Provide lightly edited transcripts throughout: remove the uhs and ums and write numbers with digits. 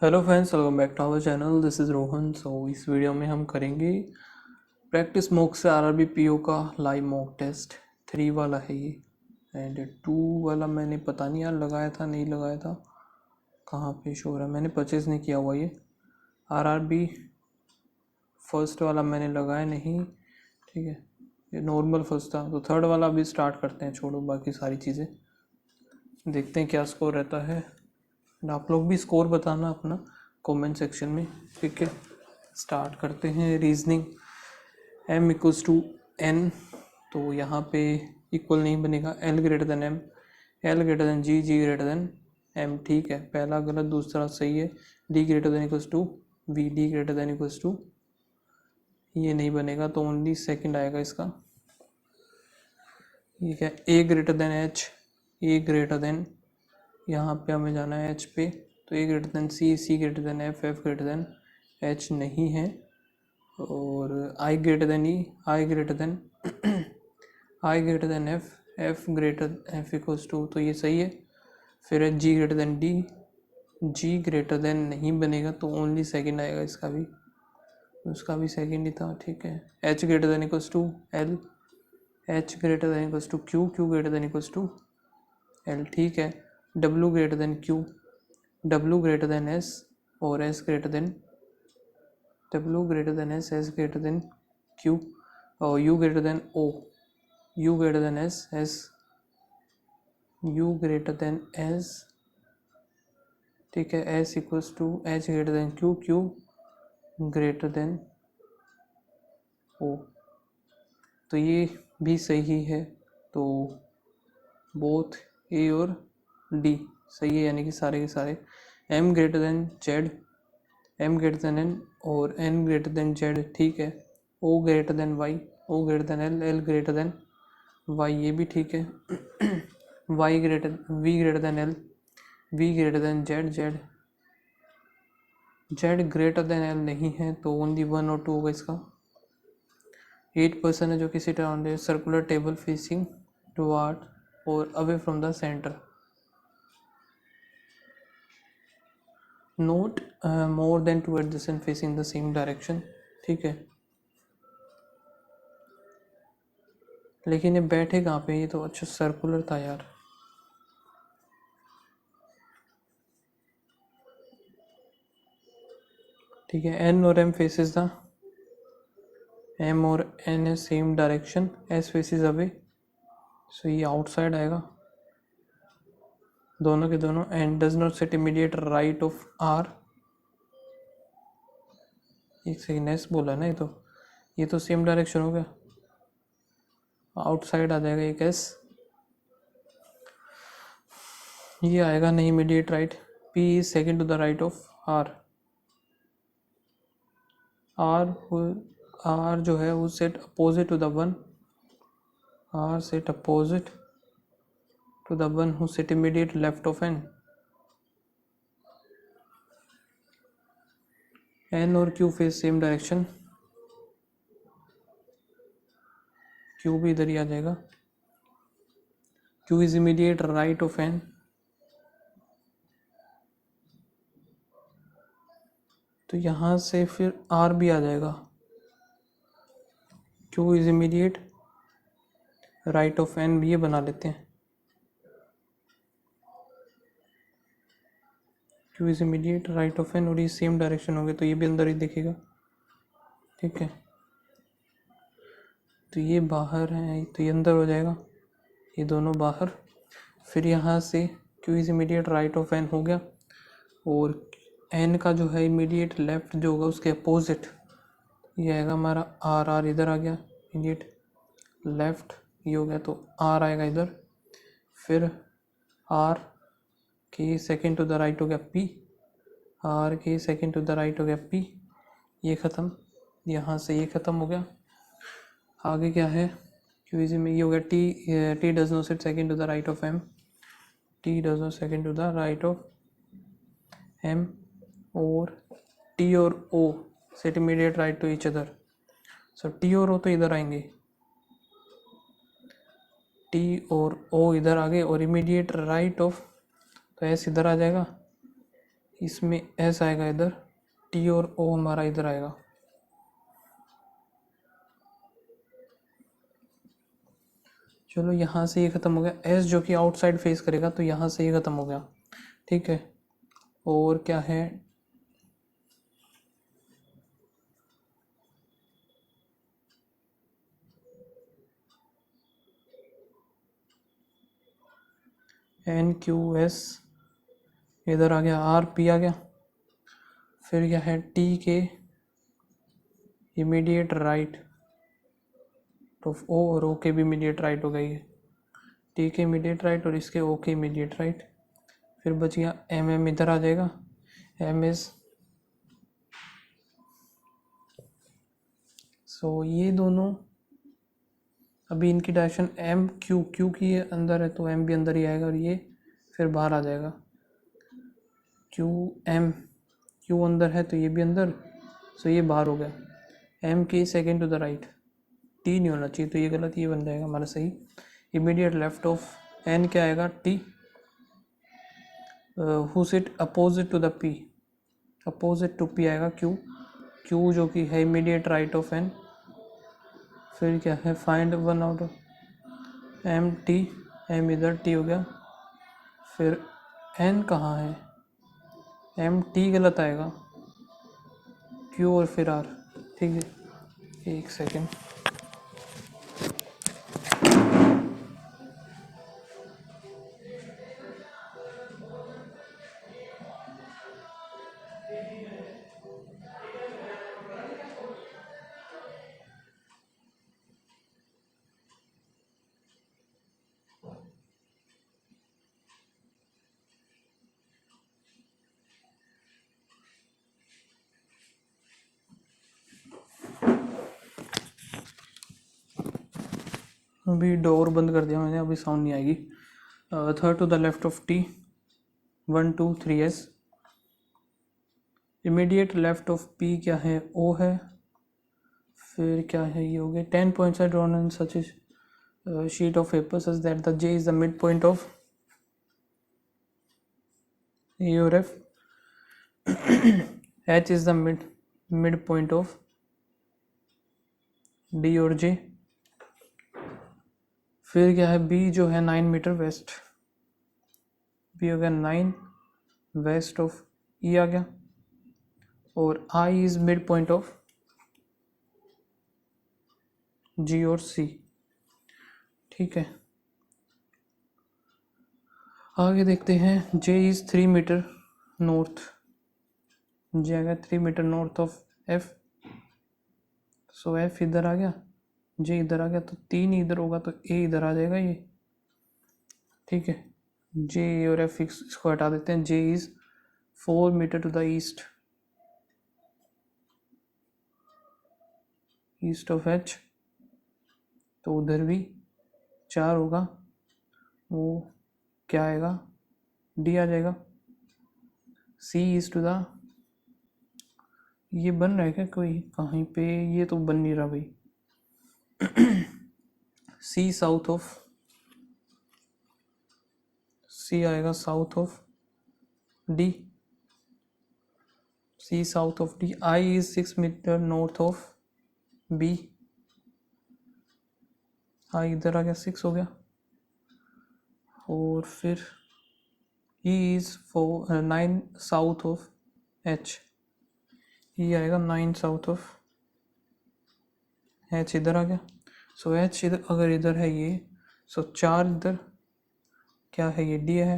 Hello friends, welcome back to our channel. This is Rohan. इस video में हम करेंगे प्रैक्टिस मॉक से आरआरबी पीओ का लाइव मॉक टेस्ट। 3 वाला है ये, एंड 2 वाला मैंने पता नहीं यार लगाया था नहीं लगाया था, कहाँ पे शो हो रहा है। मैंने परचेज़ नहीं किया हुआ ये। आरआरबी फर्स्ट वाला मैंने लगाया नहीं, ठीक है, ये नॉर्मल फर्स्ट था। तो थर्ड वाला अभी स्टार्ट करते हैं, छोड़ो बाकी सारी चीज़ें, देखते हैं क्या स्कोर रहता है। आप लोग भी स्कोर बताना अपना कमेंट सेक्शन में, ठीक है। स्टार्ट करते हैं। Reasoning m equals to n, तो यहाँ पे इक्वल नहीं बनेगा। l greater than m, l greater than g, g greater than m, ठीक है। पहला गलत, दूसरा सही है। d greater than equals to v, d greater than equals to, ये नहीं बनेगा, तो ओनली सेकंड आएगा इसका। ठीक है। a greater than h, a greater than, यहाँ पे हमें जाना है h पे, तो a greater than c, c greater than f, f greater than h नहीं है। और i greater than e, i greater than i greater than f, f greater f equals to, तो ये सही है। फिर है g greater than d, g greater than नहीं बनेगा, तो ओनली सेकंड आएगा इसका भी, उसका भी सेकंड ही था, ठीक है। h greater than equals to l, h greater than equals to q, q greater than equals to l, ठीक है। w greater than q, w greater than s, और s greater than w greater than s, s greater than q, और u greater than o, u greater than s, s, u greater than s, ठीक है। s equals to h greater than q, q greater than o, तो ये भी सही है। तो both a और d सही है, यानी कि सारे के सारे। m greater than z, m greater than n, और n ग्रेटर देन z, ठीक है। o greater than y, o greater than l, l greater then y, ये भी ठीक है। y greater, v greater than l, v greater than z, z greater than l नहीं है, तो ओनली 1 और 2 होगा इसका। 8% है जो कि सिट अराउंड है सर्कुलर टेबल फेसिंग टुवर्ड और away from the centre. Note more than 2 adjacent facing the same direction, ठीक है। लेकिन ये बैठे कहाँ पे, ये तो अच्छा सर्कुलर था यार। ठीक है। n और m फेसेस द, m और n है same direction, s faces away, so ये आउटसाइड आएगा दोनों के दोनों। And does not set immediate right of r, एक सेकेंड, s बोला ना, ये तो सेम डायरेक्शन हो गया, आउटसाइड आ जाएगा एक s, ये आएगा नहीं immediate right. p is second to the right of r, r जो है वो set opposite to the one, r set opposite to the one who set immediate left of n। n और q face same direction, q भी इधर ही आ जाएगा। q is immediate right of n, तो यहाँ से फिर r भी आ जाएगा। q is immediate right of n भी ये बना लेते हैं। q is immediate right of n, और ये सेम डायरेक्शन हो गए, तो ये भी अंदर ही दिखेगा, ठीक है। तो ये बाहर है, तो ये अंदर हो जाएगा, ये दोनों बाहर। फिर यहाँ से q is immediate right of n हो गया, और n का जो है इमीडिएट लेफ्ट जो होगा उसके अपोजिट ये आएगा हमारा r, r इधर आ गया इमीडिएट लेफ्ट, ये हो गया, तो r आएगा इधर। फिर r के सेकेंड टू द राइट हो गया p, r के सेकेंड टू द राइट हो गया p, ये ख़त्म, यहाँ से ये ख़त्म हो गया। आगे क्या है, क्यूजी में ये हो गया t, t does not set second to the right of m, t does not second to the right of m, और t और o set immediate right to each other, so t और o तो इधर आएंगे, t और o इधर आ गए, और इमीडिएट राइट ऑफ, तो s इधर आ जाएगा, इसमें एस आएगा इधर, टी और ओ हमारा इधर आएगा। चलो यहाँ से ये ख़त्म हो गया, एस जो कि आउटसाइड फेस करेगा तो यहाँ से ये ख़त्म हो गया। ठीक है, और क्या है, एन क्यू एस इधर आ गया, आर पी आ गया। फिर क्या है, टी के इमीडिएट राइट, तो ओ और ओ के भी इमीडिएट राइट हो गई है, टी के इमीडिएट राइट और इसके ओ के इमीडिएट राइट। फिर बच गया एम, एम इधर आ जाएगा, एम इज़, सो ये दोनों अभी इनकी डायरेक्शन एम क्यू, क्यू की अंदर है तो एम भी अंदर ही आएगा और ये फिर बाहर आ जाएगा। क्यू एम, क्यू अंदर है तो ये भी अंदर, सो ये बाहर हो गया। एम की second to the right, T नहीं होना चाहिए तो ये गलत, ये बन जाएगा हमारा सही। इमीडिएट लेफ्ट ऑफ एन क्या आएगा, T, who sit opposite to the P, opposite to P आएगा क्यू, क्यू जो कि है इमीडिएट राइट ऑफ एन। फिर क्या है, find one out of M T, M इधर, टी हो गया। फिर एन कहाँ है, एम टी गलत आएगा, क्यू और फिर आर। ठीक है, एक सेकेंड, अभी डोर बंद कर दिया मैंने, अभी साउंड नहीं आएगी। Third to the left of T, 1 2 3 S. Immediate left of P क्या है, ओ है। फिर क्या है, ये हो गया 10 points are drawn on such a sheet of paper such that the J is the mid point of A और F, H is the mid point of D और जे। फिर क्या है, बी जो है 9 मीटर वेस्ट, बी हो गया 9 waste of ई आ गया। और I is mid point of G और सी। ठीक है, आगे देखते हैं, J is 3 metre north, J आ गया 3 metre north of F, so F इधर आ गया, जे इधर आ गया, तो 3 इधर होगा तो ए इधर आ जाएगा ये। ठीक है, जे और एफ इसको हटा देते हैं। J is 4 meter to the east, east of H, तो उधर भी 4 होगा, वो क्या आएगा, डी आ जाएगा। सी इज टू द, ये बन रहा है क्या कोई कहीं पे, ये तो बन नहीं रहा भाई। सी साउथ ऑफ, सी आएगा south of D, C south of D. I is 6 meter north of B, I इधर आ गया, 6 हो गया। और फिर E is 9 south of H, ये आएगा 9 साउथ ऑफ एच, इधर आ गया। सो एच इधर, अगर इधर है ये, सो 4 इधर क्या है, ये डी है,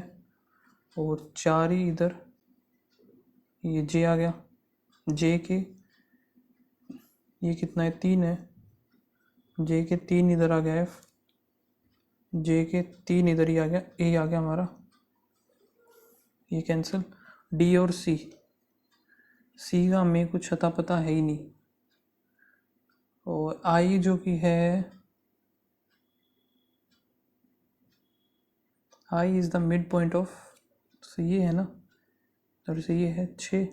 और 4 ही इधर, ये जे आ गया। जे के ये कितना है, 3 है, जे के 3 इधर आ गया एफ, जे के 3 इधर ही आ गया, ए आ गया हमारा, ये कैंसिल। डी और सी, सी का हमें कुछ अता पता है ही नहीं। और आई जो कि है, I is the mid point of, तो ये है ना, और से ये है 6,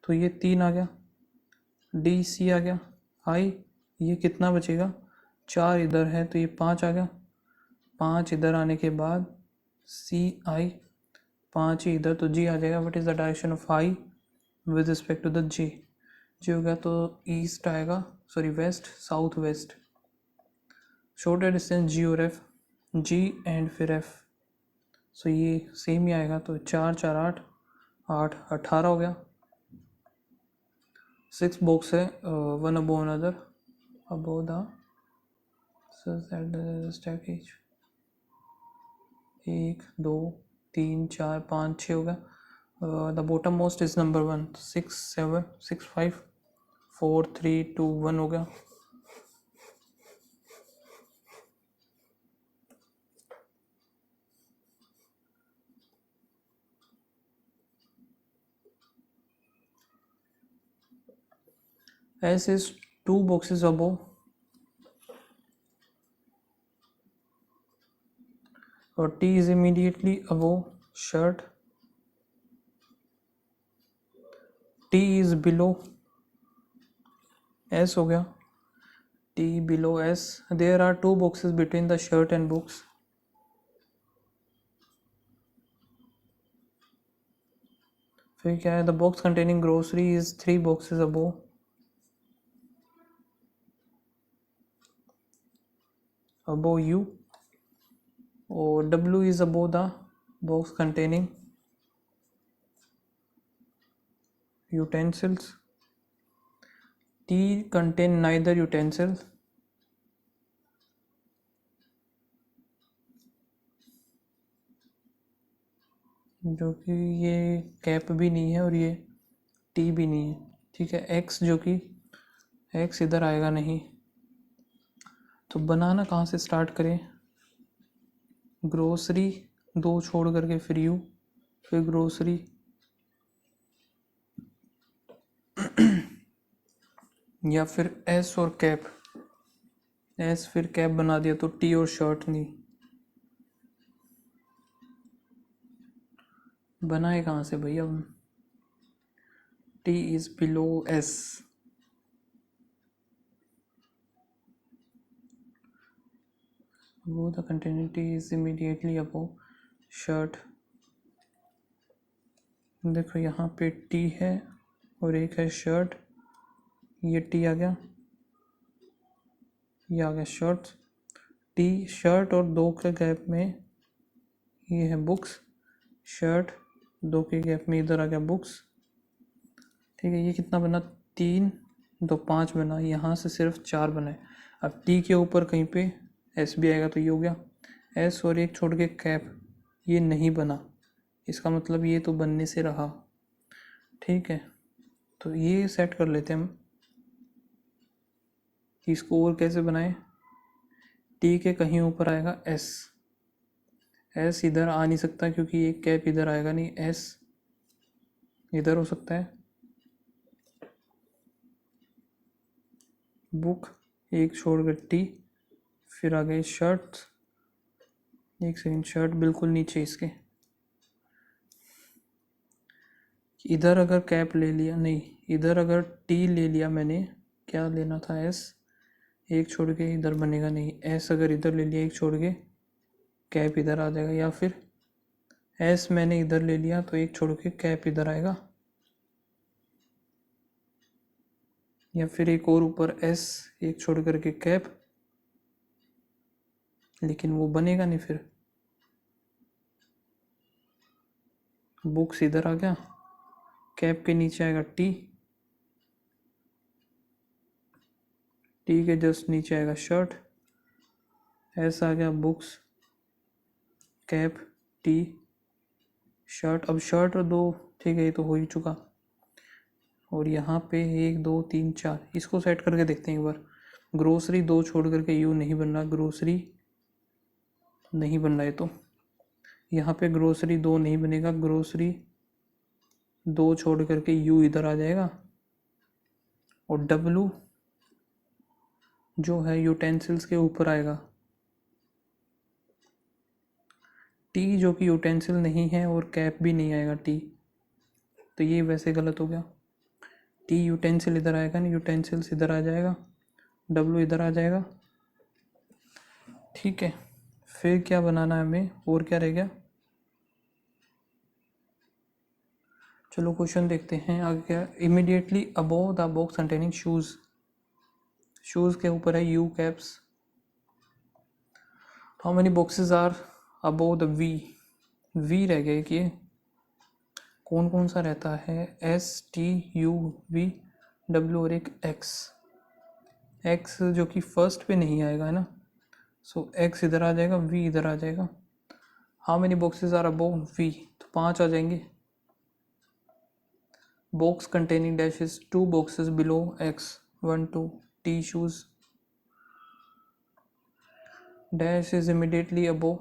तो ये 3 आ गया, डी सी आ गया। आई ये कितना बचेगा, 4 इधर है तो ये 5 आ गया, 5 इधर आने के बाद सी आई, 5 ही इधर, तो जी आ जाएगा। What is the direction of I with respect to the J? G हो गया तो ईस्ट आएगा, sorry west, south west. Shorter distance G और एफ, जी एंड फिर एफ, सो ये सेम ही आएगा। तो 4 4 8 8 18 हो गया। 6 बॉक्स है, one above another, above the stack edge. 1 2 3 4 5 6 हो गया। The bottommost is number 1, 6 7 6 5 4 3 2 1 हो गया। S is 2 boxes above, और T is immediately above shirt, T is below S हो गया, T below S, there are 2 boxes between the shirt and books, फिर क्या है, the box containing grocery is 3 boxes above, U, और W is above the box containing utensils, T contain neither utensil, जो कि ये cap भी नहीं है और ये टी भी नहीं है, ठीक है। एक्स, जो कि एक्स इधर आएगा नहीं, तो बनाना कहाँ से स्टार्ट करें? ग्रोसरी 2 छोड़ करके फिर यू, फिर ग्रोसरी, या फिर एस और कैप, एस फिर कैप बना दिया तो टी और शर्ट नहीं। बनाए कहाँ से भैया? टी इज बिलो एस, वो the container T is immediately above shirt. देखो यहाँ पे टी है और एक है शर्ट, ये टी आ गया, ये आ गया शर्ट, टी शर्ट और 2 के गैप में ये है बुक्स, शर्ट 2 के गैप में इधर आ गया बुक्स, ठीक है। ये कितना बना? 3 2 5 बना, यहाँ से सिर्फ 4 बनाए। अब टी के ऊपर कहीं पे एस भी आएगा तो ये हो गया एस, और एक छोड़ के कैप, ये नहीं बना, इसका मतलब ये तो बनने से रहा, ठीक है। तो ये सेट कर लेते हैं हम कि इसको और कैसे बनाएं। टी के कहीं ऊपर आएगा एस, एस इधर आ नहीं सकता क्योंकि एक कैप इधर आएगा नहीं, एस इधर हो सकता है, बुक एक छोड़कर टी, फिर आ गए शर्ट, एक सेकेंड, शर्ट बिल्कुल नीचे इसके, इधर अगर कैप ले लिया, नहीं इधर अगर टी ले लिया मैंने, क्या लेना था? एस, एक छोड़ के इधर बनेगा नहीं, एस अगर इधर ले लिया एक छोड़ के, कैप इधर आ जाएगा, या फिर एस मैंने इधर ले लिया तो एक छोड़ के कैप इधर आएगा, या फिर एक और ऊपर एस एक छोड़ करके कैप, लेकिन वो बनेगा नहीं, फिर बुक्स इधर आ गया, कैप के नीचे आएगा टी, टी के जस्ट नीचे आएगा शर्ट, एस आ गया बुक्स, कैप, टी, शर्ट। अब शर्ट और 2, ठीक है, ये तो हो ही चुका, और यहाँ पे 1 2 3 4, इसको सेट करके देखते हैं एक बार। ग्रोसरी 2 छोड़ करके यू नहीं बन रहा, ग्रोसरी नहीं बन रहा है, तो यहाँ पे ग्रोसरी 2 नहीं बनेगा, ग्रोसरी 2 छोड़ करके यू इधर आ जाएगा, और डब्लू जो है यूटेंसिल्स के ऊपर आएगा, टी जो कि यूटेंसिल नहीं है और कैप भी नहीं आएगा टी, तो ये वैसे गलत हो गया। टी यूटेंसिल इधर आएगा नहीं, यूटेंसिल्स इधर आ जाएगा, डब्लू इधर आ जाएगा, ठीक है। फिर क्या बनाना है हमें, और क्या रह गया? चलो क्वेश्चन देखते हैं आगे क्या। Immediately above the box containing shoes, shoes के ऊपर है U caps. How many boxes are above the V, V रह गए कि कौन कौन सा रहता है, S T U V W और एक एक्स, एक्स जो कि फर्स्ट पे नहीं आएगा है ना, सो एक्स इधर आ जाएगा, वी इधर आ जाएगा। How many boxes are above V, तो 5 आ जाएंगे। Box containing dash is 2 boxes below X, 1 2 T shoes, dash is immediately above,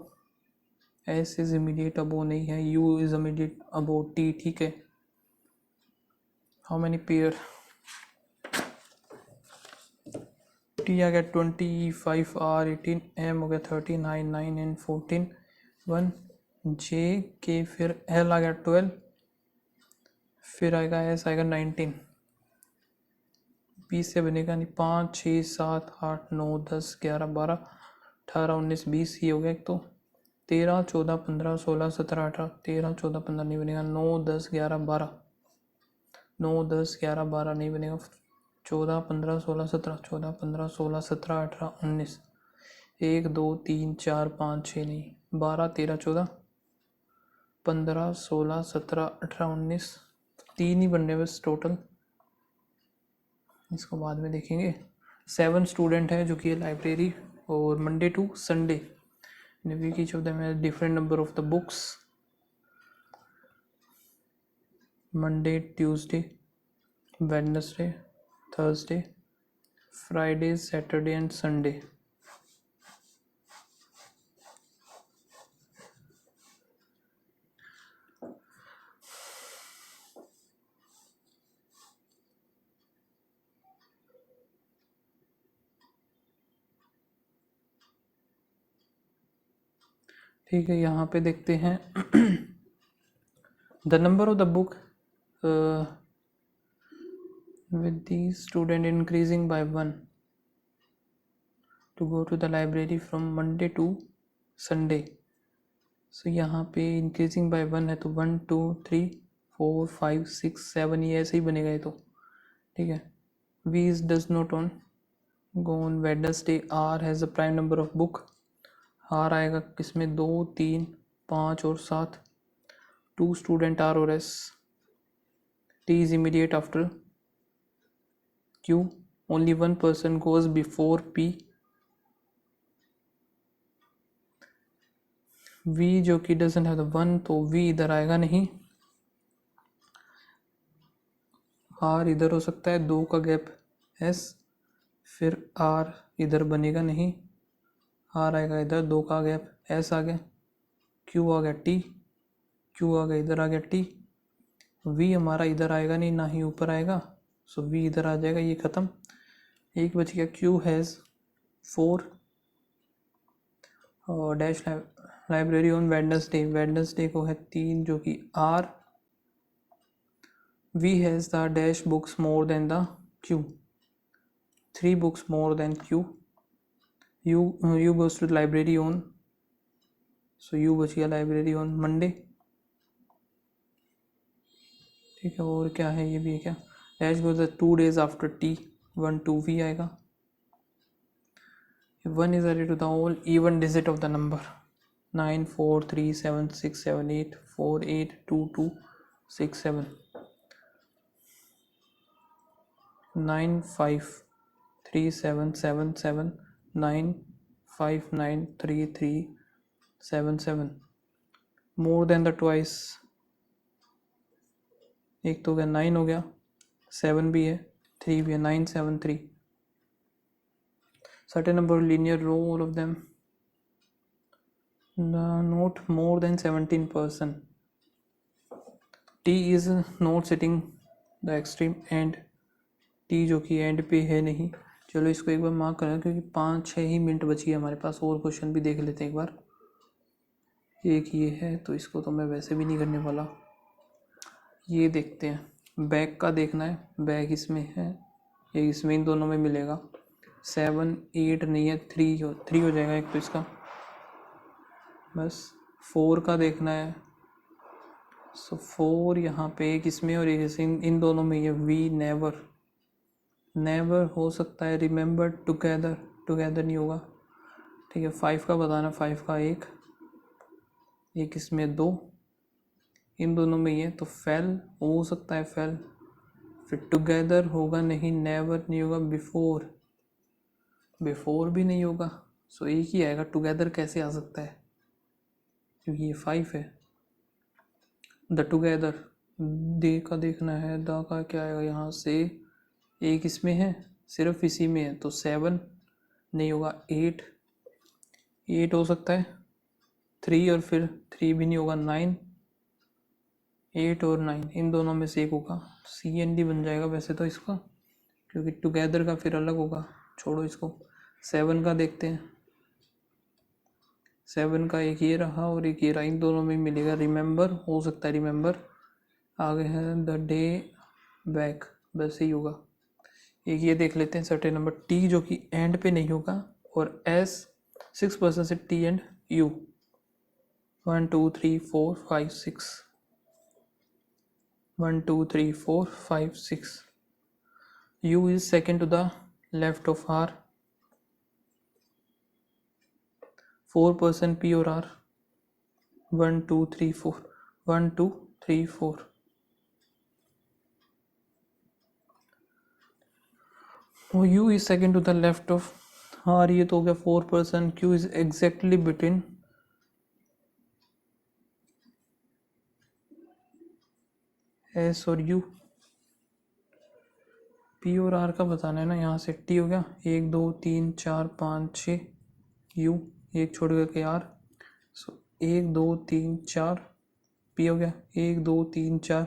S is immediate above नहीं है, U is immediate above T, ठीक है। हाउ मेनी पेयर, टी आ गया 25, are 18, M हो गया 39, 9 एंड 14, 1 जे के, फिर एल आ गया 12, फिर आएगा एस आएगा 19, 20 से बनेगा नहीं, 5 6 7 8 9 10 11 12 18 19 20, ये हो गया एक तो 13 14 15 16 17 18, 13 14 15 नहीं बनेगा, 9 10 11 12, 9 10 11 12 नहीं बनेगा, 14 15 16 17, 14 15 16 17 18 19, 1 2 3 4 5 6 नहीं, 12 13 14 15 16 17 18 19, 3 ही बनने बस टोटल, इसको बाद में देखेंगे। 7 स्टूडेंट है जो कि लाइब्रेरी, और Monday to Sunday week each of them has different number of the books, Monday Tuesday Wednesday Thursday Friday Saturday and Sunday. ठीक है, यहाँ पे देखते हैं the number of the book with the student increasing by 1 to go to the library from Monday to Sunday, so यहाँ पे increasing by 1 है तो 1 2 3 4 5 6 7, ये ऐसे ही बनेगा ये तो, ठीक है। V is does not on go on Wednesday, R has a prime number of book, R आएगा किसमें 2 3 5 और 7, 2 स्टूडेंट R और S, T is immediate after Q, only one person goes before P, V जो कि doesn't have the 1 तो V इधर आएगा नहीं, R इधर हो सकता है, 2 का गैप S, फिर R इधर बनेगा नहीं, R आएगा इधर, 2 का गैप S आ गया, Q आ गया T, Q आ गया इधर आ गया T, V हमारा इधर आएगा नहीं, ना ही ऊपर आएगा, सो V इधर आ जाएगा, ये ख़त्म, एक बच गया। Q हैज़ 4 और dash library on Wednesday, Wednesday को है 3 जो कि R, V has the dash books more than the Q, 3 books more than Q, U goes to the library on, so U बच गया लाइब्रेरी ऑन मंडे, ठीक है। और क्या है, ये भी है क्या, dash goes 2 days after T, 1 2 V आएगा, 1 is added to the whole even digit of the number, 9 4 3 7 6 7 8 4 8 2 2 6 7, 9 5 3 7 7 7 9 5 9 3 3 7 7, more than the twice, एक तो हो गया 9 हो गया, 7 भी है 3 भी है, 9 7 3, certain number of linear row all of them not more than 17%, T is not sitting the extreme end, T जो कि एंड पे है नहीं। चलो इसको एक बार मार्क करें क्योंकि 5-6 ही मिनट बची है हमारे पास, और क्वेश्चन भी देख लेते हैं एक बार। एक ये है तो इसको तो मैं वैसे भी नहीं करने वाला, ये देखते हैं, बैक का देखना है, बैक इसमें है, ये इसमें इन दोनों में मिलेगा, 7 8 नहीं है, 3 हो जाएगा एक तो इसका, बस 4 का देखना है, सो 4 यहाँ पे एक इसमें और एक इसमें, इन दोनों में ये वी नेवर, नेवर हो सकता है, रिमेंबर टुगेदर, टुगेदर नहीं होगा। ठीक है, 5 का बताना, 5 का एक इसमें 2, इन दोनों में ये, तो फेल हो सकता है, फेल। फिर टुगेदर होगा नहीं, नेवर नहीं होगा, बिफोर, बिफोर भी नहीं होगा। सो एक ही आएगा, टुगेदर कैसे आ सकता है क्योंकि ये 5 है। द टुगेदर, दे का देखना है, द का क्या आएगा यहाँ से, एक इसमें है, सिर्फ इसी में है, तो 7 नहीं होगा, 8, 8 हो सकता है, 3 और फिर 3 भी नहीं होगा, 9, 8 और 9 इन दोनों में से एक होगा, सी एन डी बन जाएगा वैसे तो इसका, क्योंकि टुगेदर का फिर अलग होगा, छोड़ो इसको। 7 का देखते हैं, 7 का एक ये रहा और एक ये रहा, इन दोनों में मिलेगा, रिमेंबर हो सकता है, रिमेंबर आगे है, द डे बैक, वैसे ही होगा। एक ये देख लेते हैं सर्टेन नंबर, टी जो कि एंड पे नहीं होगा, और एस 6% से T and you, 1 2 3 4 5 6, 1 2 3 4 5 6, U is second to the left of R, 4% P और आर, 1 2 3 4, 1 2 3 4, वो U is second to the left of R, ये तो हो गया 4%, Q is exactly between S और यू, पी और आर का बताना है ना, यहाँ से टी हो गया 1 2 3 4 5 6, यू एक छोड़ के आर, सो 1 2 3 4, पी हो गया 1 2 3 4,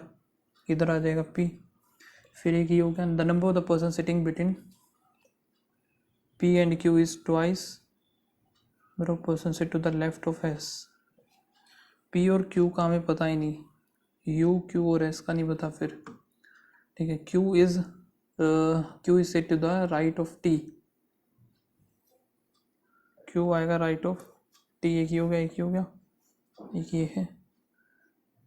इधर आ जाएगा पी, फिर एक ही हो गया, the number of the person sitting between P and Q is twice number of person sit to the left of S, P और क्यू का हमें पता ही नहीं, यू क्यू और एस का नहीं पता फिर। ठीक है, Q is set to the right of T, Q आएगा राइट ऑफ टी, एक ही हो गया, एक ही हो गया, एक ये है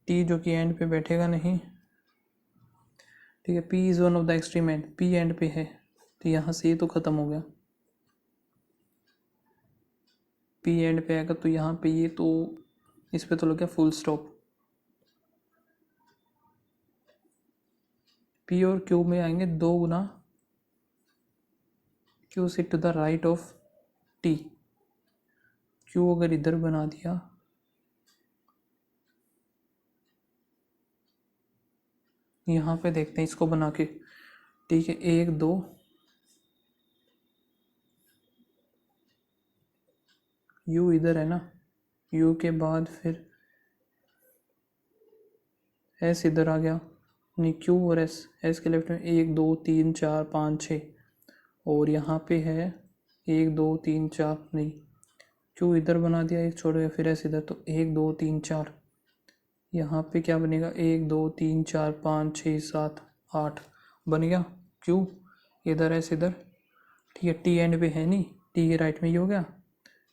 टी जो कि एंड पे बैठेगा नहीं। ठीक है, P is one of the extreme and, P and पे है, तो यहाँ से ये तो खत्म हो गया, पी एंड पे आएगा तो यहाँ पे ये तो, इस पे तो लग गया फुल स्टॉप, पी और क्यू में आएंगे 2 गुना, Q sit to the right of T, Q अगर इधर बना दिया, यहाँ पे देखते हैं इसको बना के। ठीक है, 1 2, यू इधर है ना, यू के बाद फिर एस इधर आ गया, नहीं क्यू और एस, एस के लेफ्ट में 1 2 3 4 5 6, और यहाँ पे है 1 2 3 4, नहीं क्यू इधर बना दिया, एक छोड़ गया, फिर एस इधर, तो 1 2 3 4, यहाँ पे क्या बनेगा, 1 2 3 4 5 6 7 8 बन गया, क्यू इधर एस इधर। ठीक है, टी एंड पे है नहीं, टी के राइट में ये हो गया,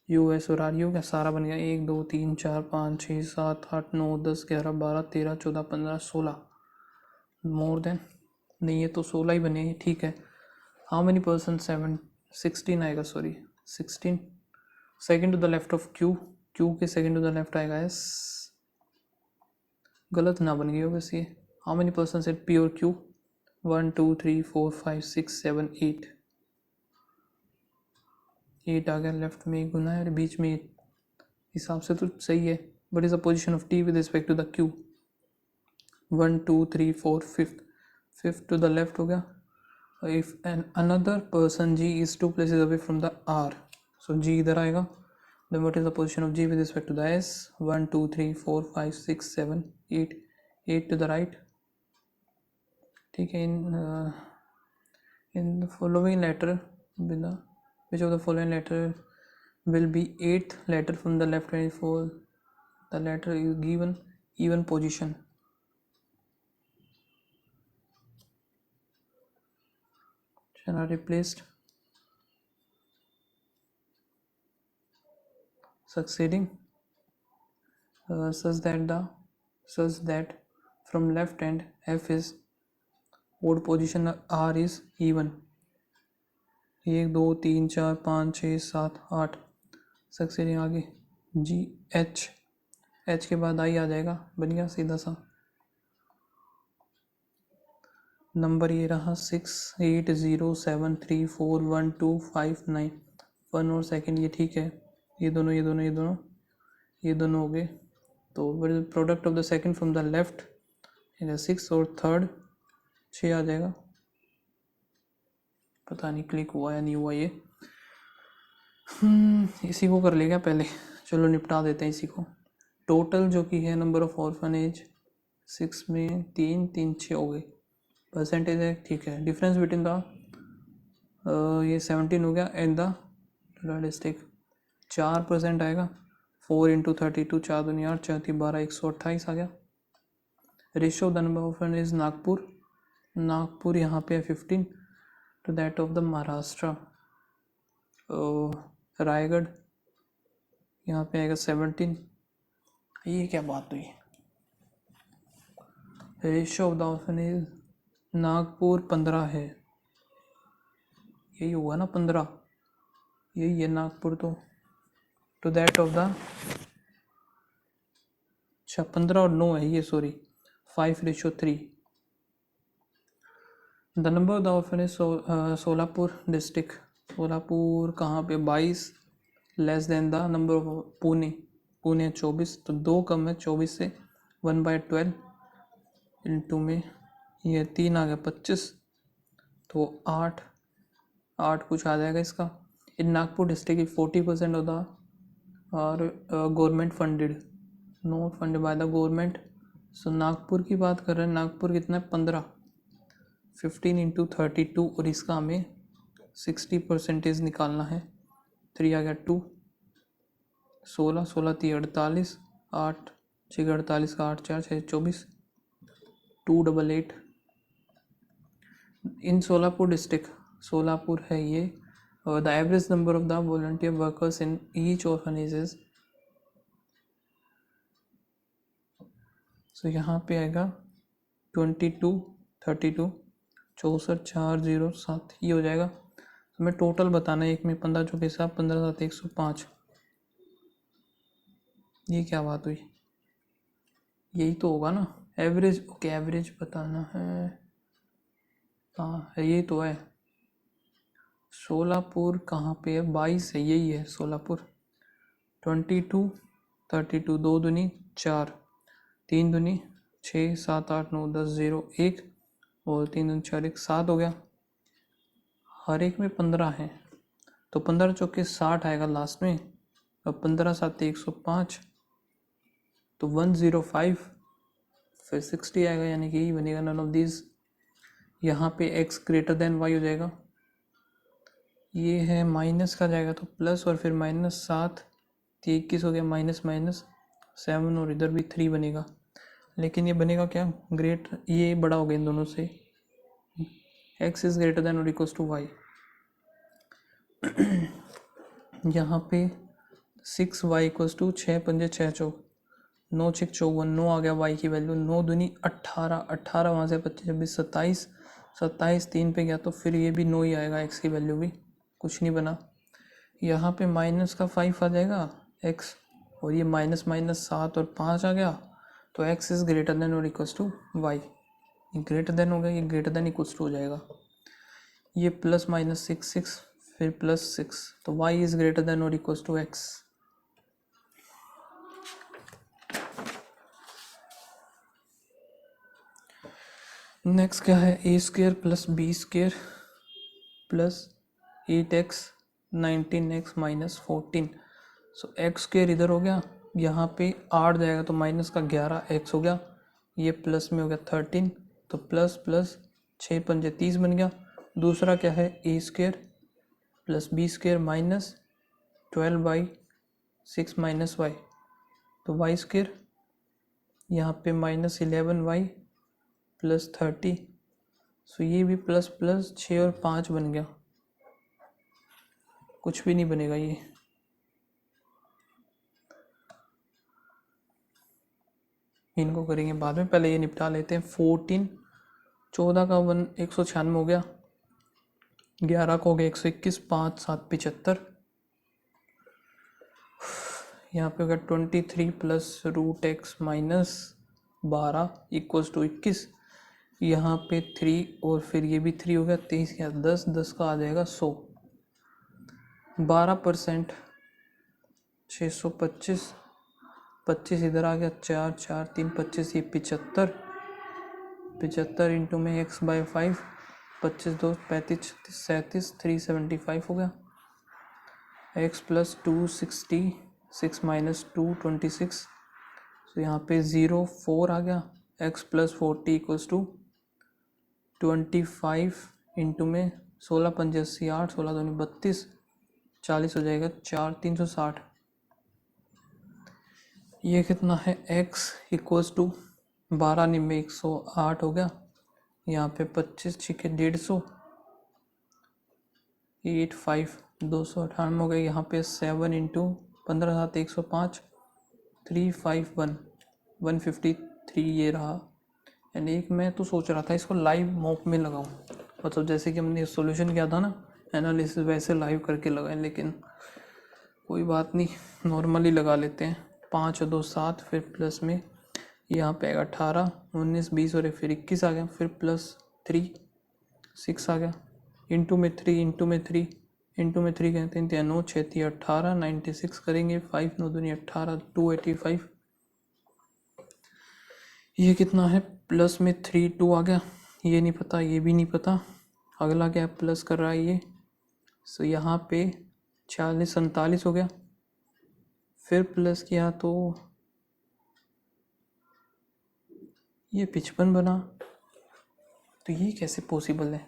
यू एस और आर, ये हो गया, सारा बन गया, 1 2 3 4 5 6 7 8 9 10 11 12 13 14 15 16, मोर देन, नहीं ये तो 16 ही बने, ठीक है। हाउ मेनी पर्सन, 7 16 आएगा, sorry 16, second to the left of Q, Q के सेकेंड टू द लेफ्ट आएगा एस, गलत ना बन गई हो वैसे। How many person set P और क्यू, 1 2 3 4 5 6 7 8, 8 आ गया, लेफ्ट में एक गुना है और बीच में 8, हिसाब से तो सही है, but is the position of T with respect to the Q, 1 2 3 4 5, fifth to the left हो गया, if another person G is 2 places away from the R, so G इधर आएगा, then what is the position of G with respect to the S, 1 2 3 4 5 6 7 8, 8 to the right। ठीक है, in the following letter, which of the following letter will be 8th letter from the left hand, for the letter is given even position, shall are replaced succeeding such that the such that from left hand f is odd position r is even. 1 2 3 4 5 6 7 8 सक्सेसिंग आगे जी H के बाद आई आ जाएगा, बन गया सीधा सा number. ये रहा 68073412591 और सेकंड, ये ठीक है। ये दोनों हो गए। तो product of the second from the left 6 और थर्ड 6 आ जाएगा। पता नहीं क्लिक हुआ या नहीं हुआ ये। इसी को कर लेगा पहले, चलो निपटा देते हैं इसी को। टोटल जो कि है नंबर ऑफ ऑर्फनेज 6 में 3 3 6 हो गए। परसेंटेज है ठीक है। डिफरेंस बिटवीन द ये 17 हो गया एंड द डिस्ट्रिक्ट 4% आएगा। 4 इंटू 32 4 दूनी 8 4 12 128 आ गया। Ratio of the number of orphanage Nagpur यहाँ पे है 15 to that of the Maharashtra. Raigarh यहाँ पे आएगा 17। ये क्या बात हुई। Ratio of the orphanage Nagpur 15 है, यही हुआ ना 15, यही है नागपुर। तो टू दैट ऑफ द 15 और 9 है ये, sorry 5:3। The number of the orphanage Solapur district. Solapur कहाँ पे 22 less than the number of Pune 24, तो 2 कम है 24 से 1/12 इंटू में ये 3 आ गया 25, तो 8 कुछ आ जाएगा इसका। इन नागपुर डिस्ट्रिक्ट की 40% ऑफ द और government funded, not funded by the government. So Nagpur की बात कर रहे हैं, नागपुर कितना है 15 इंटू 32 और इसका हमें 60% निकालना है। 3 आ गया 2, 16 3 48 8 6 48 का 8 4 6 24 288। इन सोलापुर डिस्ट्रिक्ट, सोलापुर है ये। The average number of the volunteer workers in each orphanages, so यहाँ पे आएगा 22 32 64 4 0 7, ये हो जाएगा। तो हमें टोटल बताना है, एक में 15 चौके साथ 15 7 105। ये क्या बात हुई, यही तो होगा ना एवरेज। ओके एवरेज बताना है, हाँ यही तो है। सोलापुर कहाँ पे है 22 है, यही है सोलापुर। 22 32 2 दूनी 4 3 दूनी 6 7 8 9 10 0 1 और 3 दूनी 4 1 7 हो गया। हर एक में 15 है, तो 15 चौके 60 आएगा लास्ट में, और 15 7 105, तो 105 फिर 60 आएगा, यानी कि यही बनेगा नन ऑफ दिस। यहाँ पे x ग्रेटर देन y हो जाएगा। ये है माइनस का जाएगा तो प्लस, और फिर -7 तो 21 हो गया, -7 और इधर भी 3 बनेगा। लेकिन ये बनेगा क्या ग्रेट, ये बड़ा हो गया इन दोनों से। x इज ग्रेटर देन और इक्वल्स टू y। यहाँ पे 6y इक्वल्स टू 6 पंजे 6 चौक 9 6 54, 9 आ गया y की वैल्यू। 9 दूनी 18 वहाँ से 25 26 27 3 पे गया, तो फिर ये भी 9 ही आएगा, x की वैल्यू भी कुछ नहीं बना। यहाँ पे माइनस का 5 आ जाएगा x, और ये -7 और 5 आ गया, तो x इज़ ग्रेटर देन और equals to y। Greater than हो गया, ये ग्रेटर देन इक्वल्स टू हो जाएगा। ये प्लस -6 6 फिर +6, तो y इज़ ग्रेटर देन और इक्वल्स टू x। नेक्स्ट क्या है, a² + b² + 8x 19x - 14। सो x² इधर हो गया, यहाँ पे 8 जाएगा तो -11x हो गया, ये प्लस में हो गया 13, तो प्लस 6 पंजे 30 बन गया। दूसरा क्या है a² + b² - 12/6 - y, तो y², यहाँ पे -11y + 30, सो ये भी प्लस 6 और 5 बन गया, कुछ भी नहीं बनेगा ये। इनको करेंगे बाद में, पहले ये निपटा लेते हैं। 14, 14 का 196 हो गया, 11 का हो गया 121, 5 7 75, यहाँ पे हो गया 23 plus root X minus 12 equals to 21, यहाँ पे 3 और फिर ये भी 3 हो गया, 23 या 10, 10 का आ जाएगा 100, 12%, 625, 25 इधर आ गया, 4 4 3 25, ये 75, 75 इंटू में x बाई 5, 25 2 35 37, 375 हो गया, x प्लस 266 माइनस 226, तो यहाँ पे 0 4 आ गया, x plus 40 equals to 25 into में 16 पंजे 80, 8 16 दूनी 32, 40 हो जाएगा, 4 360, ये कितना है x इक्वल्स टू 12 निम्बे 108 हो गया, यहाँ पे 25 छिके 150, 85 298 हो गया, यहाँ पे 7 इंटू 15 7 105, 351 153 ये रहा। एंड एक मैं तो सोच रहा था इसको लाइव मॉक में लगाऊं, मतलब जैसे कि हमने सॉल्यूशन किया था ना एनालिसिस, वैसे लाइव करके लगाएं, लेकिन कोई बात नहीं, नॉर्मली लगा लेते हैं। 5 और 2 7, फिर प्लस में यहाँ पे 18 19 20 और फिर 21 आ गया, फिर प्लस 3 6 आ गया, इंटू में 3 इंटू में 3 इंटू में 3 कहते हैं 9 6 3 18, 96 करेंगे, 5 9 दूनी 18, 285, ये कितना है, प्लस में 3 2 आ गया, ये नहीं पता, ये भी नहीं पता, अगला क्या प्लस कर रहा है ये, सो यहाँ पे 40 47 हो गया, फिर प्लस किया तो ये 55 बना, तो ये कैसे पॉसिबल है।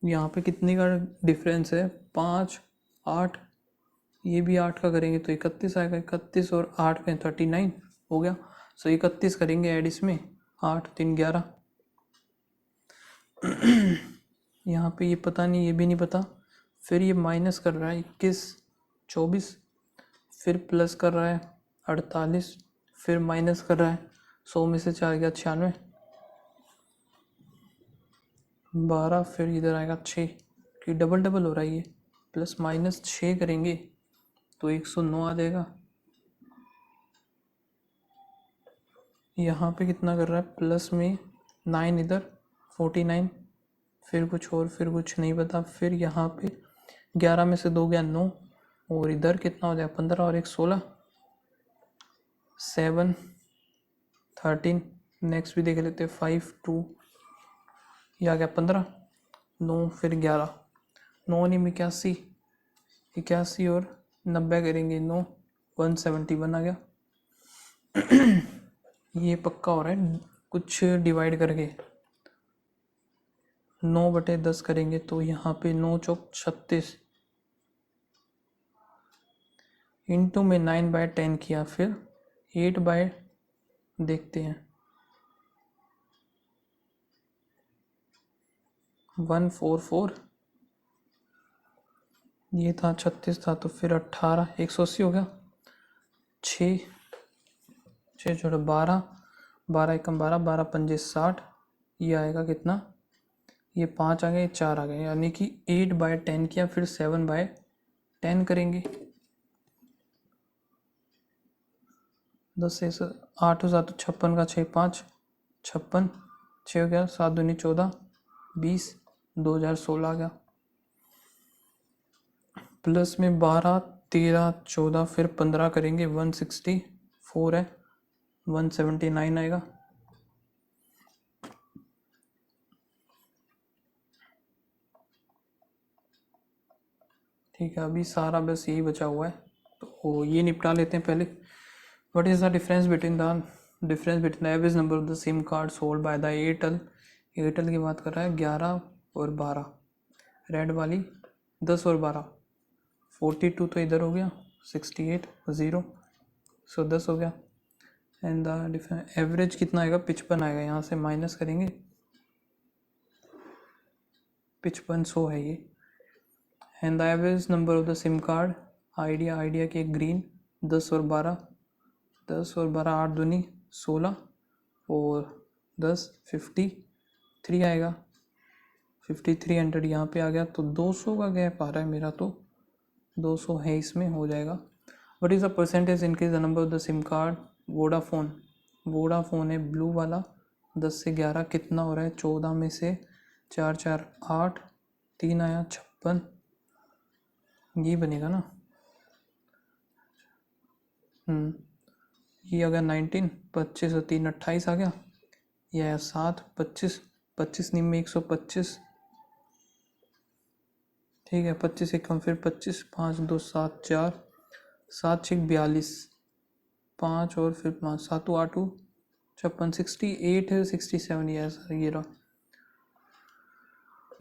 यहाँ पे कितने का डिफरेंस है, 5 8, ये भी 8 का करेंगे तो 31 आएगा, 31 और 8 में 39 हो गया, सो 31 करेंगे ऐड इसमें, 8 3 11, यहाँ पे ये पता नहीं, ये भी नहीं पता, फिर ये माइनस कर रहा है 21 24, फिर प्लस कर रहा है 48, फिर माइनस कर रहा है 100 में से 4 गया 96, 12, फिर इधर आएगा 6, कि डबल डबल हो रहा है ये, प्लस माइनस 6 करेंगे तो 109 आ जाएगा, यहाँ पे कितना कर रहा है, प्लस में 9 इधर 49, फिर कुछ और, फिर कुछ नहीं पता, फिर यहाँ पे 11 में से 2 गया 9, और इधर कितना हो जाएगा 15 और 1 16, 7 13, नेक्स्ट भी देख लेते 5 2, ये आ गया 15 9, फिर 11 9 नहीं 81, 81 और 90 करेंगे 9 171 आ गया। ये पक्का हो रहा है, कुछ डिवाइड करके 9/10 करेंगे तो यहाँ पे 9 चौक 36, इंटू में 9/10 किया, फिर 8 बाय देखते हैं 144, ये था 36 था, तो फिर 18 180 हो गया, 6 6 छोड़ 12 12 एकम 12 12 पंजे 60, ये आएगा कितना, ये 5 आ गया, ये 4 आ गया, यानी कि 8/10 किया, फिर 7/10 करेंगे, 10 से 8 7 56 का 6 5 56, 6 हो गया, 7 दूनी 14 20, 2016 आ गया, प्लस में 12 13 14, फिर 15 करेंगे 164 है, 179 आएगा, ठीक है। अभी सारा बस यही बचा हुआ है, तो ये निपटा लेते हैं पहले। What is the difference between the average number of the SIM card sold by the Airtel, Airtel की बात कर रहा है, 11 और 12, रेड वाली 10 और 12, 42 तो इधर हो गया, 68 0, सो 10 हो गया, एंड द एवरेज कितना आएगा, 55 आएगा, यहाँ से माइनस करेंगे 5500 है ये, and the average number of the SIM card, idea की ग्रीन 10 और 12, 8 दूनी 16 और 10 53 आएगा। 5300 यहाँ पे आ गया, तो 200 का गैप आ रहा है मेरा, तो 200 है इसमें, हो जाएगा। What is the percentage increase the number of the SIM card? Vodafone है ब्लू वाला, 10 से 11 कितना हो रहा है? 14 में से 4 4 8, 3 आया 56, ये बनेगा ना। ये आ गया 19, 25 और 3 28 आ गया। ये आया 7, 25 निम में 125, ठीक है। 25 एकम फिर 25, 5 2 7 4, 7 6 42, 5 और फिर 5 7 8 56, 68 है, 67 ये रहा।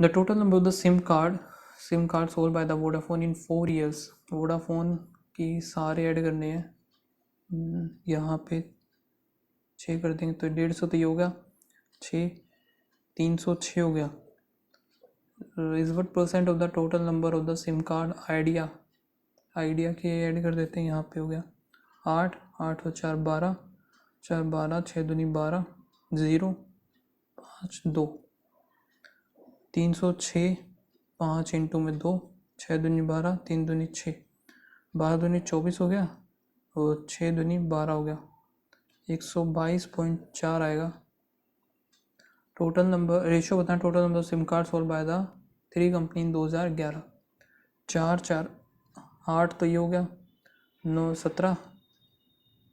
The total number of the SIM card sold by the Vodafone in 4 years. Vodafone की सारे ऐड करने हैं, यहाँ पे 6 कर देंगे तो 150 तो ये हो गया, 6 306 हो गया। Is what percent of the total number of the SIM card? Idea के ऐड कर देते हैं, यहाँ पे हो गया 8 8 और 4 12, 4 12, 6 दूनी 12, 0 5 2, 306, 5 इंटू में 2, 6 दूनी 12, 3 दूनी 6, 12 दूनी 24 हो गया और 6 दूनी 12 हो गया, 122.4 आएगा। टोटल नंबर रेशो बताएं, total number SIM card sold by the 3 company इन 2011। 4 4 8 तो ये हो गया, 9 17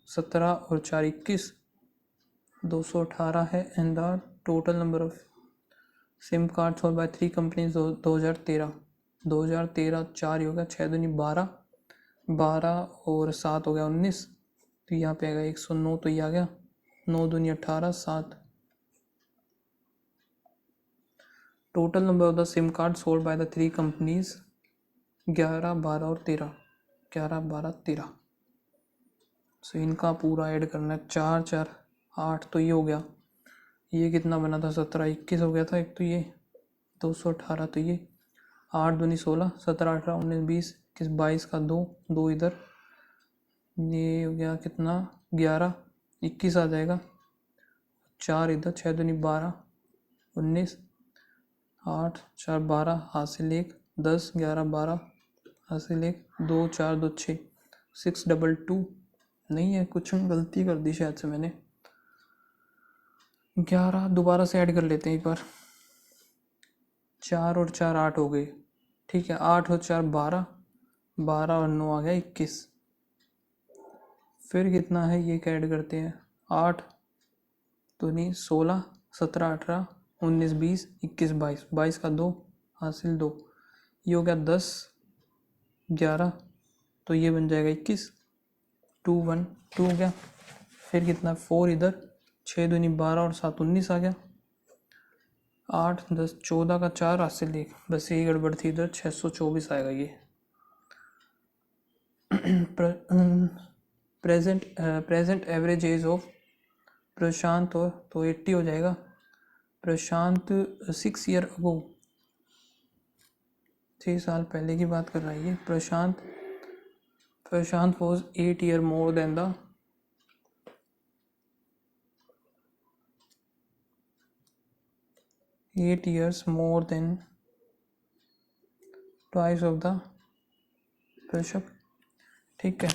17 और 4 21, 218 है। And the total number of SIM card sold by 3 companies 2013 4 हो गया, 6 दूनी 12, 12 और 7 हो गया 19, तो यहाँ पे आएगा 109, तो ये आ गया 9 दूनी 18 7। Total number of the SIM card sold by the 3 companies 11 12 और 13, 11 12 13। सो इनका पूरा ऐड करना है। 4 4 8 तो ये हो गया, ये कितना बना था? 17 21 हो गया था एक, तो ये 218, तो ये 8 दूनी 16, 17 18 19 20 21 22 का 2 2 इधर, ये हो गया कितना? 11 21 आ जाएगा, 4 इधर, 6 दूनी 12 19, 8 4 12 हासिल 1, 10 11 12 हासिल 1, 2 4 2 6 622 नहीं है, कुछ गलती कर दी शायद से मैंने। 11 दोबारा से ऐड कर लेते हैं एक बार, 4 और 4 8 हो गई, ठीक है। 8 और 4 12, 12 और 9 आ गया 21। फिर कितना है ये ऐड करते हैं, 8 तो नहीं 16 17 18 19 20 21 22, 22 का 2 हासिल 2, ये हो गया 10 11, तो ये बन जाएगा 21, 2 1 2 हो गया। फिर कितना 4 इधर, 6 दूनी 12 और 7 19 आ गया, 8 10 14 का 4 हासिल 1, बस यही गड़बड़ थी इधर, 624 आएगा ये। प्रेजेंट एवरेज एज ऑफ प्रशांत तो 80 हो जाएगा। प्रशांत 6 ईयर अगो, 6 साल पहले की बात कर रहा है ये। Prashant was 8 year more than the 8 years more than twice of the प्रशक, ठीक है।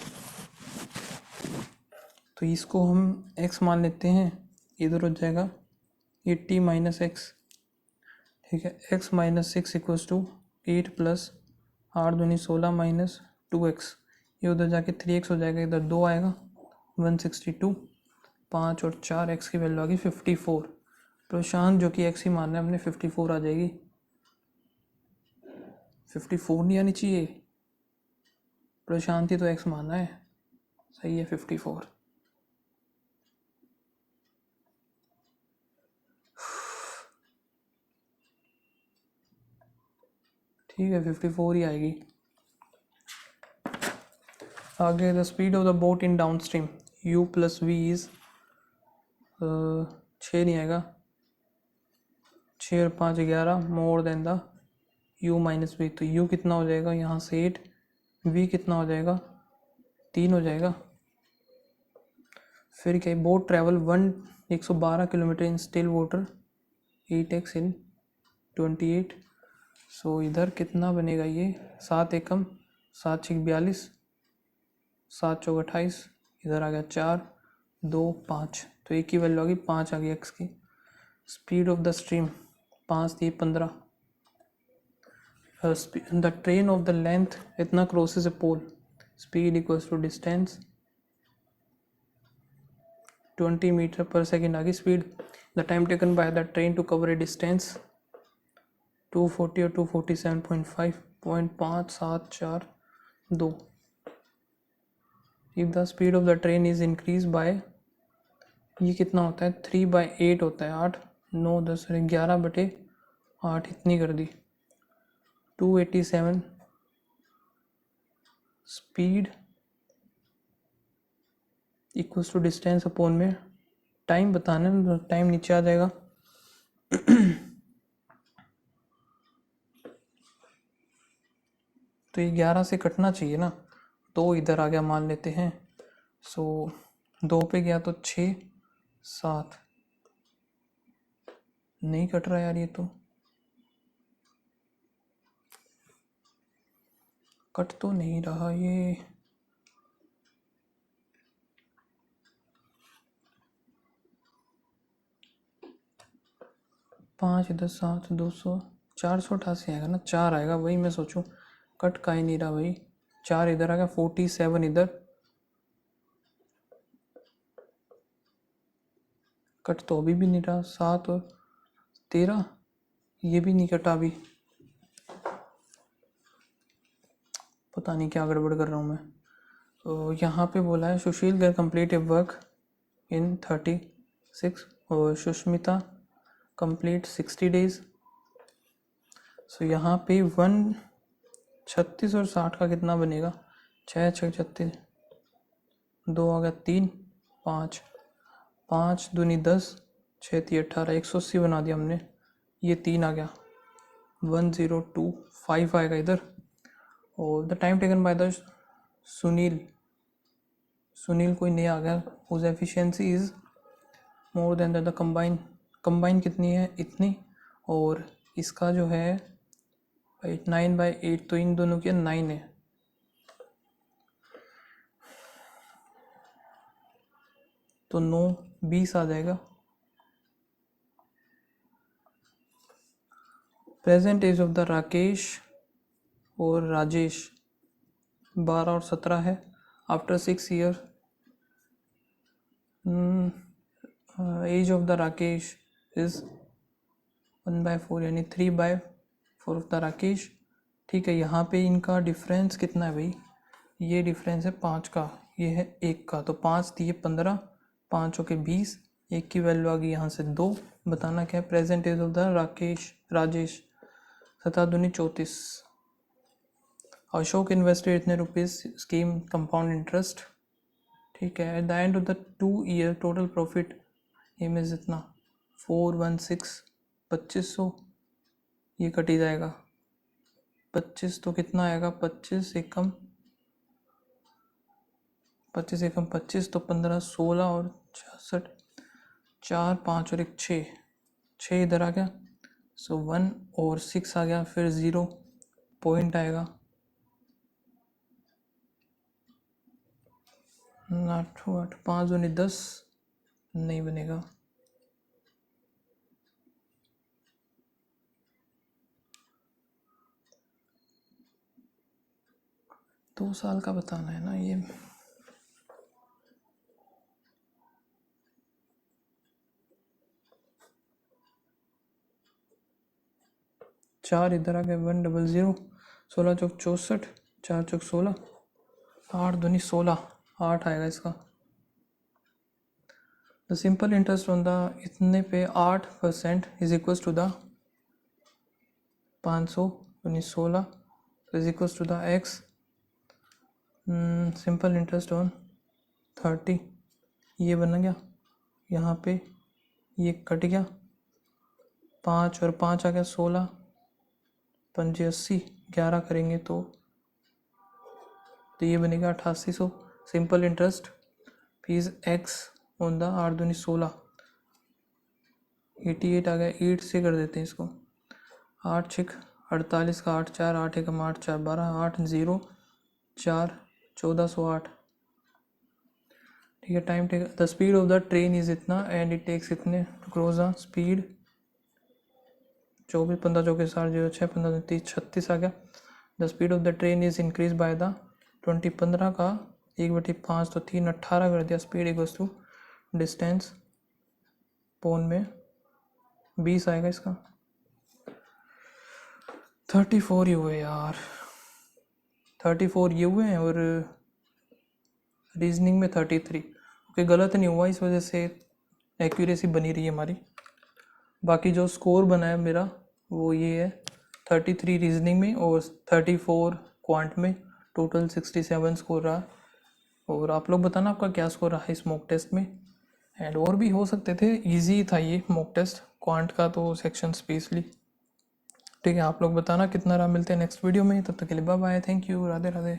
तो इसको हम x मान लेते हैं, इधर हो जाएगा 80 माइनस एक्स, ठीक है। x minus 6 equals to 8 plus 8 दूनी 16 माइनस 2x, ये उधर जाके 3x हो जाएगा, इधर 2 आएगा 162, 5 और 4 x की वैल्यू आ गई 54। प्रशांत जो कि x ही मान रहे हैं हमने, 54 आ जाएगी। 54 नहीं आनी चाहिए, प्रशांत ही तो x मानना है, सही है 54। ठीक है 54 ही आएगी। आगे the speed of the boat in downstream u plus V is 6 नहीं आएगा, 6 और 5 11 more than the u minus V, तो u कितना हो जाएगा यहाँ से 8, v कितना हो जाएगा 3 हो जाएगा। फिर क्या, boat travel 112 kilometre in still water, 8x इन 28। सो इधर कितना बनेगा ये, 7 एकम 7 6 42, 7 चौक 28, इधर आ गया 4 2 5, तो एक की वैल्यू आ गई 5 आ गई एक्स की। स्पीड ऑफ द स्ट्रीम 5 थी 15। The train of the length इतना crosses a pole, speed equals to distance 20 meter पर सेकेंड आ गई speed. The time taken by the train to cover a distance 240 और 247.5, 0.5742। If the speed of the train is increase by, ये कितना होता है 3/8 होता है, 8 9 10 11/8 इतनी कर दी, 287 speed equals to distance upon में टाइम बताना है, टाइम नीचे आ जाएगा। तो ये 11 से कटना चाहिए ना, 2 इधर आ गया मान लेते हैं। सो 2 पे गया तो 6 7, नहीं कट रहा यार, ये तो कट तो नहीं रहा ये। पाँच इधर 7 200, 488 आएगा ना, 4 आएगा, वही मैं सोचूं कट का ही नहीं रहा भाई। 4 इधर आ गया, 47 इधर, कट तो अभी भी नहीं रहा। 7 और 13 ये भी नहीं कटा अभी, पता नहीं क्या गड़बड़ कर रहा हूँ मैं। तो यहाँ पे बोला है Sushil get complete a work in 36 और सुष्मिता कंप्लीट 60 डेज। सो यहाँ पे 136 और 60 का कितना बनेगा, 6 6 36, 2 आ गया 3 5 5 दूनी 10, 6 3 18, 180 बना दिया हमने। ये 3 आ गया, 1025 आएगा इधर। और the time taken by the Sunil कोई नया आ गया, whose efficiency is more than the combine कितनी है इतनी, और इसका जो है 9/8, तो इन दोनों की 9 है, तो 9 20 आ जाएगा। Present age of the Rakesh और राजेश 12 और 17 है। After 6 year age of the Rakesh is 1/4, यानी 3/4 ऑफ द राकेश। ठीक है, यहाँ पे इनका डिफरेंस कितना है भाई, ये डिफरेंस है 5 का, ये है 1 का, तो 5 दिए 15, 5 के 20, 1 की वैल्यू आ गई यहाँ से 2। बताना क्या है, present age of the Rajesh 7 दूनी 34। अशोक इन्वेस्टेड इतने रुपीज़ स्कीम कंपाउंड इंटरेस्ट। ठीक है, at the end of the 2 year total profit M is इतना 416, 2500, ये कटी जाएगा 25, तो कितना आएगा 25 एकम 25, तो 15 16 और 66, 4 5 और 1 6 इधर आ गया। सो 1 और 6 आ गया, फिर 0 पॉइंट आएगा, 8 8 5 दूनी 10, नहीं बनेगा। दो साल का बताना है ना ये। चार इधर आ गए, 100, 16 चौक 64, 4 चौक 16, 8 दूनी 16, 8 आएगा इसका। The simple interest on the इतने पे 8% इज इक्वल्स टू द 500 दूनी 16 is equals to the X. Simple interest on 30, ये बन गया, यहाँ पे ये कट गया, 5 और 5 आ गया 16, 85, 11 करेंगे तो ये बनेगा 8800। Simple interest fees x on the 8 दूनी 16, 88 आ गया, 8 से कर देते हैं इसको, 8 छिक 48 का 8 4, 8 एकम 8 4 12, 8 0 4 1408। ठीक है, time take the speed of the train is इतना एंड इट टेक्स इतने टू क्रॉस द स्पीड 24 15 चौके 60 06 15 30 36 आ गया। The speed of the train is increase by the 20 15 का 1/5 तो 3 18 कर दिया। स्पीड इक्वल्स टू डिस्टेंस पोन में 20 आएगा इसका। 34 ये हुए यार, 34 ये हुए हैं और रीजनिंग में 33। ओके, गलत नहीं हुआ, इस वजह से एक्यूरेसी बनी रही है हमारी। बाकी जो स्कोर बना है मेरा वो ये है, 33 रीजनिंग में और 34 क्वांट में, टोटल 67 स्कोर रहा। और आप लोग बताना आपका क्या स्कोर रहा है इस मॉक टेस्ट में। एंड और भी हो सकते थे, इजी था ये मॉक टेस्ट क्वांट का तो सेक्शन स्पेशली। ठीक है, आप लोग बताना कितना रहा। मिलते हैं नेक्स्ट वीडियो में, तब तक के लिए bye bye, thank you, Radhe Radhe.